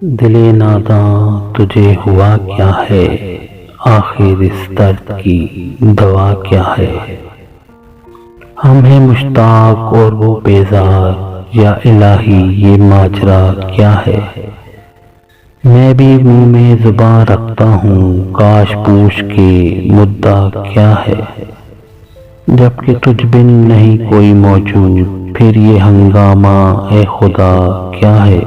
دل ناداں تجھے ہوا کیا ہے، آخر اس درد کی دوا کیا ہے؟ ہم ہیں مشتاق اور وہ بیزار، یا الہی یہ ماجرا کیا ہے؟ میں بھی منہ میں زباں رکھتا ہوں، کاش پوچھ کے مدعا کیا ہے؟ جبکہ تجھ بن نہیں کوئی موجود، پھر یہ ہنگامہ اے خدا کیا ہے؟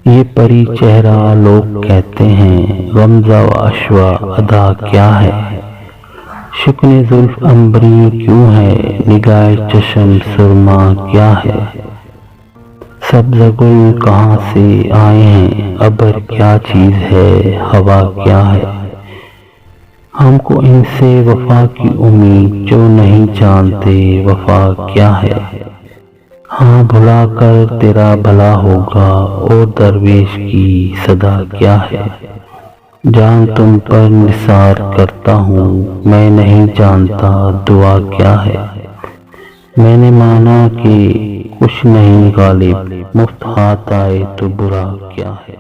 یہ پری چہرہ لوگ کہتے ہیں، غمزہ و عشوہ ادا کیا ہے؟ شکن زلف عنبری کیوں ہے، نگاہ چشم سرما کیا ہے؟ سبز گل کہاں سے آئے ہیں، ابر کیا چیز ہے، ہوا کیا ہے؟ ہم کو ان سے وفا کی امید، جو نہیں جانتے وفا کیا ہے۔ ہاں بھلا کر تیرا بھلا ہوگا، اور درویش کی صدا کیا ہے؟ جان تم پر نثار کرتا ہوں، میں نہیں جانتا دعا کیا ہے۔ میں نے مانا کہ کچھ نہیں غالب، مفت ہاتھ آئے تو برا کیا ہے۔